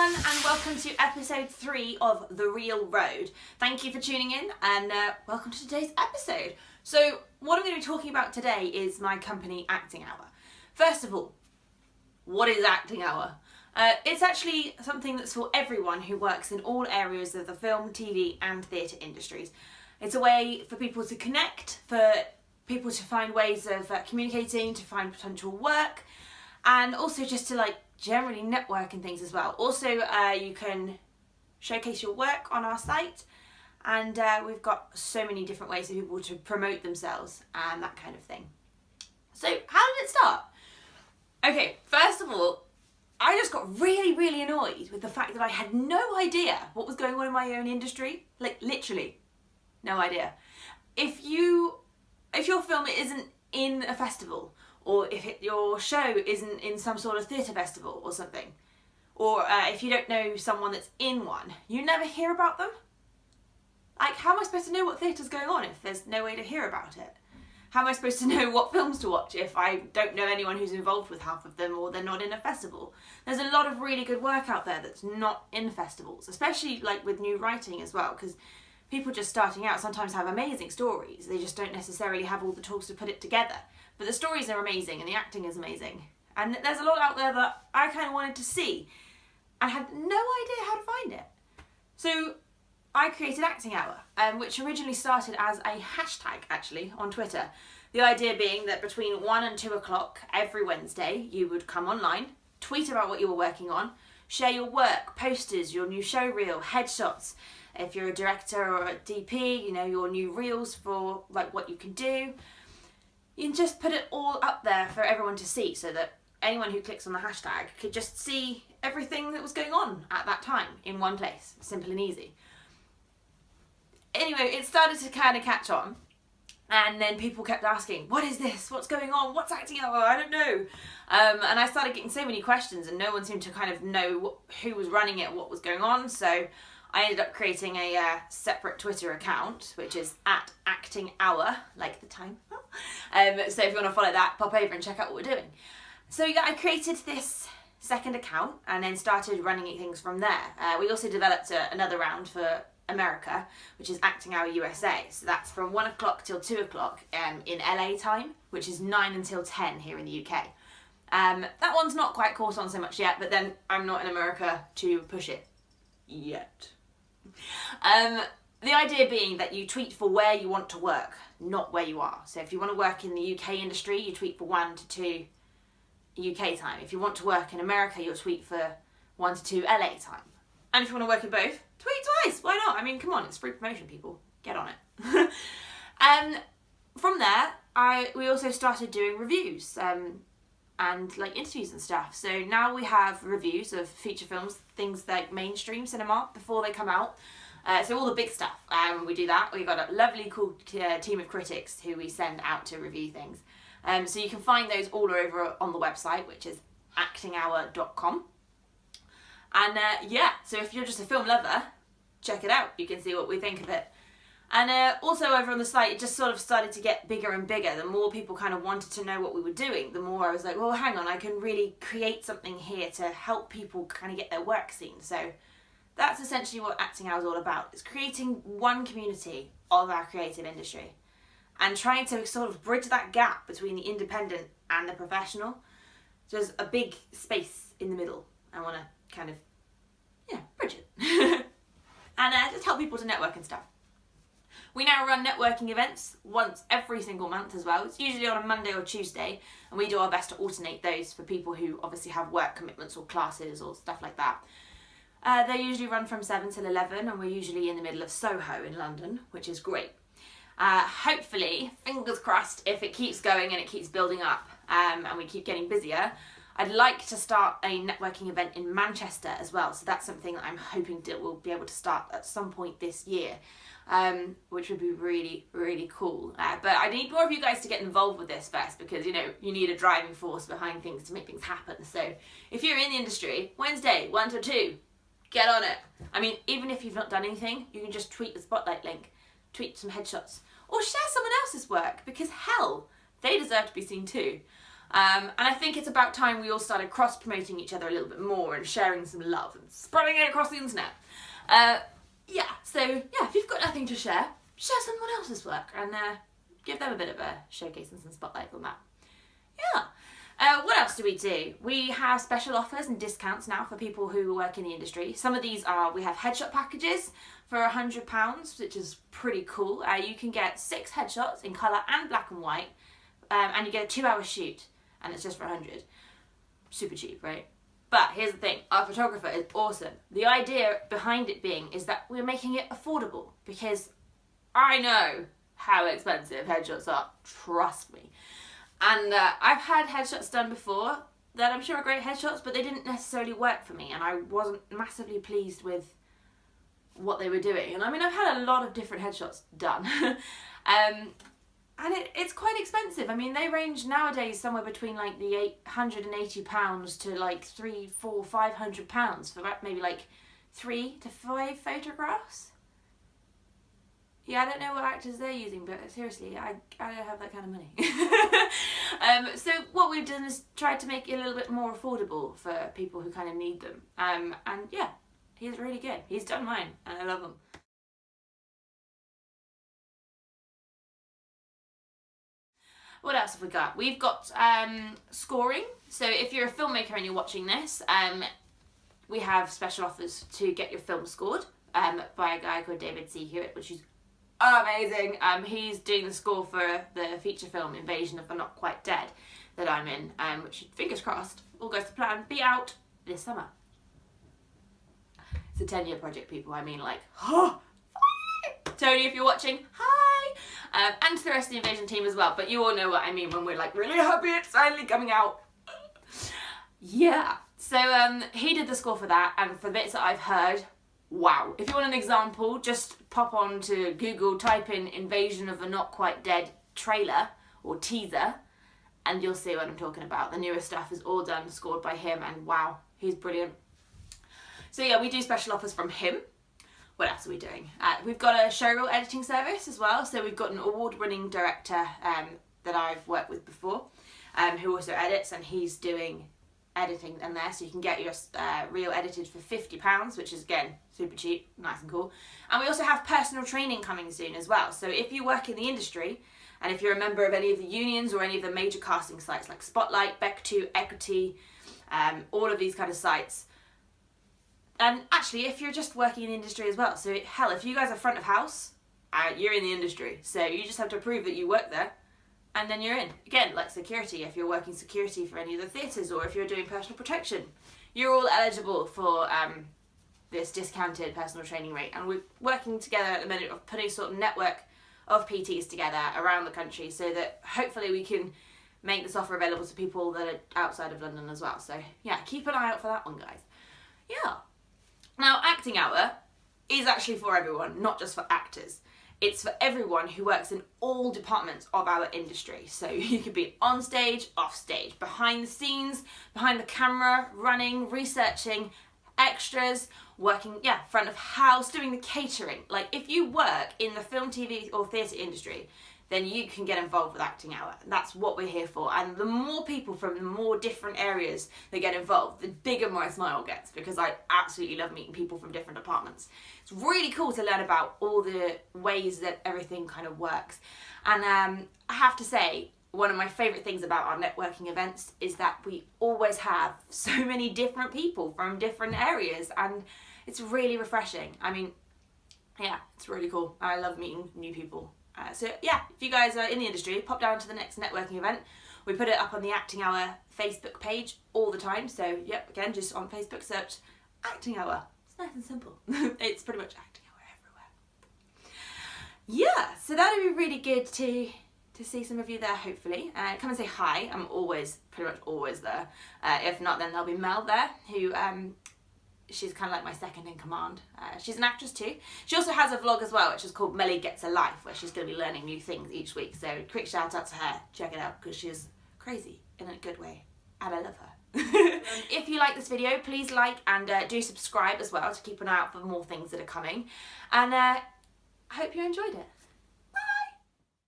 everyone, and welcome to episode 3 of The Real Road. Thank you for tuning in, and welcome to today's episode. So what I'm going to be talking about today is my company ActingHour. First of all, what is ActingHour? It's actually something that's for everyone who works in all areas of the film, TV and theatre industries. It's a way for people to connect, for people to find ways of communicating, to find potential work, and also just to generally network and things as well. Also, you can showcase your work on our site, and we've got so many different ways for people to promote themselves and that kind of thing. So how did it start? Okay, first of all, I just got really annoyed with the fact that I had no idea what was going on in my own industry. Literally no idea. If your film isn't in a festival, or if your show isn't in some sort of theatre festival or something, or if you don't know someone that's in one, you never hear about them. How am I supposed to know what theatre's going on if there's no way to hear about it? How am I supposed to know what films to watch if I don't know anyone who's involved with half of them, or they're not in a festival? There's a lot of really good work out there that's not in festivals, especially with new writing as well, because people just starting out sometimes have amazing stories. They just don't necessarily have all the tools to put it together. But the stories are amazing and the acting is amazing. And there's a lot out there that I kind of wanted to see and had no idea how to find it. So I created ActingHour, which originally started as a hashtag actually on Twitter. The idea being that between 1 and 2 o'clock every Wednesday, you would come online, tweet about what you were working on, share your work, posters, your new show reel, headshots. If you're a director or a DP, your new reels for what you can do. You can just put it all up there for everyone to see, so that anyone who clicks on the hashtag could just see everything that was going on at that time in one place. Simple and easy. Anyway, it started to kind of catch on, and then people kept asking, what is this? What's going on? What's ActingHour? I don't know. And I started getting so many questions, and no one seemed to kind of know who was running it, what was going on. So I ended up creating a separate Twitter account, which is @ActingHour, like the time. So if you want to follow that, pop over and check out what we're doing. So yeah, I created this second account and then started running things from there. We also developed another round for America, which is ActingHour USA. So that's from 1 o'clock till 2 o'clock in LA time, which is 9 until 10 here in the UK. That one's not quite caught on so much yet, but then I'm not in America to push it yet. The idea being that you tweet for where you want to work, not where you are. So if you want to work in the UK industry, you tweet for 1 to 2 UK time. If you want to work in America, you'll tweet for 1 to 2 LA time. And if you want to work in both, tweet twice. Why not? I mean, come on, it's free promotion, people. Get on it. And from there, we also started doing reviews and interviews and stuff. So now we have reviews of feature films, things like mainstream cinema before they come out. So all the big stuff, we do that. We've got a lovely cool team of critics who we send out to review things. So you can find those all over on the website, which is actinghour.com. And so if you're just a film lover, check it out. You can see what we think of it. And also over on the site, it just sort of started to get bigger and bigger. The more people kind of wanted to know what we were doing, the more I was like, well, hang on, I can really create something here to help people kind of get their work seen. So that's essentially what ActingHour is all about. It's creating one community of our creative industry and trying to sort of bridge that gap between the independent and the professional. So there's a big space in the middle. I want to kind of, bridge it. And just help people to network and stuff. We now run networking events once every single month as well. It's usually on a Monday or Tuesday, and we do our best to alternate those for people who obviously have work commitments or classes or stuff like that. They usually run from 7 till 11, and we're usually in the middle of Soho in London, which is great. Hopefully, fingers crossed, if it keeps going and it keeps building up and we keep getting busier, I'd like to start a networking event in Manchester as well. So that's something that I'm hoping we'll be able to start at some point this year, which would be really cool. But I need more of you guys to get involved with this first, because you need a driving force behind things to make things happen. So if you're in the industry, Wednesday 1 to 2, get on it. I mean, even if you've not done anything, you can just tweet the spotlight link, tweet some headshots, or share someone else's work, because hell, they deserve to be seen too. And I think it's about time we all started cross-promoting each other a little bit more and sharing some love and spreading it across the internet. So if you've got nothing to share someone else's work and give them a bit of a showcase and some spotlight on that. What else do? We have special offers and discounts now for people who work in the industry. Some of these are, we have headshot packages for £100, which is pretty cool. You can get 6 headshots in colour and black and white, and you get a 2-hour shoot, and it's just for £100. Super cheap, right? But here's the thing, our photographer is awesome. The idea behind it being is that we're making it affordable, because I know how expensive headshots are, trust me. And I've had headshots done before that I'm sure are great headshots, but they didn't necessarily work for me, and I wasn't massively pleased with what they were doing. And I mean, I've had a lot of different headshots done. And it's quite expensive. I mean, they range nowadays somewhere between like the £880 to like £300, £400, £500 for maybe like 3 to 5 photographs. Yeah, I don't know what actors they're using, but seriously, I don't have that kind of money. So what we've done is tried to make it a little bit more affordable for people who kind of need them. And yeah, he's really good. He's done mine, and I love him. What else have we got? We've got scoring. So if you're a filmmaker and you're watching this, we have special offers to get your film scored by a guy called David C. Hewitt, which is amazing. He's doing the score for the feature film Invasion of the Not Quite Dead that I'm in, which, fingers crossed, all goes to plan, be out this summer. It's a 10-year project, people. I mean, like, Tony, if you're watching, hi! And to the rest of the Invasion team as well, but you all know what I mean when we're like really happy it's finally coming out. Yeah, so he did the score for that, and for the bits that I've heard, wow. If you want an example, just pop on to Google, type in Invasion of the Not Quite Dead trailer or teaser, and you'll see what I'm talking about. The newer stuff is all done, scored by him, and wow, he's brilliant. So yeah, we do special offers from him. What else are we doing? We've got a showreel editing service as well. So we've got an award-winning director that I've worked with before, who also edits, and he's doing editing in there, so you can get your reel edited for £50, which is again super cheap, nice and cool. And we also have personal training coming soon as well. So if you work in the industry, and if you're a member of any of the unions or any of the major casting sites like Spotlight, Beck2, Equity, all of these kind of sites, and actually if you're just working in the industry as well, so hell, if you guys are front of house, you're in the industry, so you just have to prove that you work there, and then you're in. Again, like security, if you're working security for any of the theatres, or if you're doing personal protection, you're all eligible for this discounted personal training rate. And we're working together at the minute of putting a sort of network of PTs together around the country, so that hopefully we can make this offer available to people that are outside of London as well. So yeah, keep an eye out for that one, guys. Yeah. Now, Acting Hour is actually for everyone, not just for actors. It's for everyone who works in all departments of our industry. So you could be on stage, off stage, behind the scenes, behind the camera, running, researching, extras, working, front of house, doing the catering. Like, if you work in the film, TV or theatre industry, then you can get involved with Acting Hour. That's what we're here for. And the more people from the more different areas that get involved, the bigger my smile gets, because I absolutely love meeting people from different departments. It's really cool to learn about all the ways that everything kind of works. And I have to say, one of my favourite things about our networking events is that we always have so many different people from different areas, and it's really refreshing. I mean, yeah, it's really cool. I love meeting new people. So yeah, if you guys are in the industry, pop down to the next networking event. We put it up on the Acting Hour Facebook page all the time. So yep, again, just on Facebook search Acting Hour. It's nice and simple. It's pretty much Acting Hour everywhere. Yeah, so that would be really good to see some of you there, hopefully. Come and say hi. I'm pretty much always there. If not, then there'll be Mel there, who she's kind of like my second in command. She's an actress too. She also has a vlog as well, which is called Melly Gets a Life, where she's going to be learning new things each week. So quick shout out to her. Check it out, because she's crazy in a good way, and I love her. If you like this video, please like and do subscribe as well to keep an eye out for more things that are coming. And I hope you enjoyed it.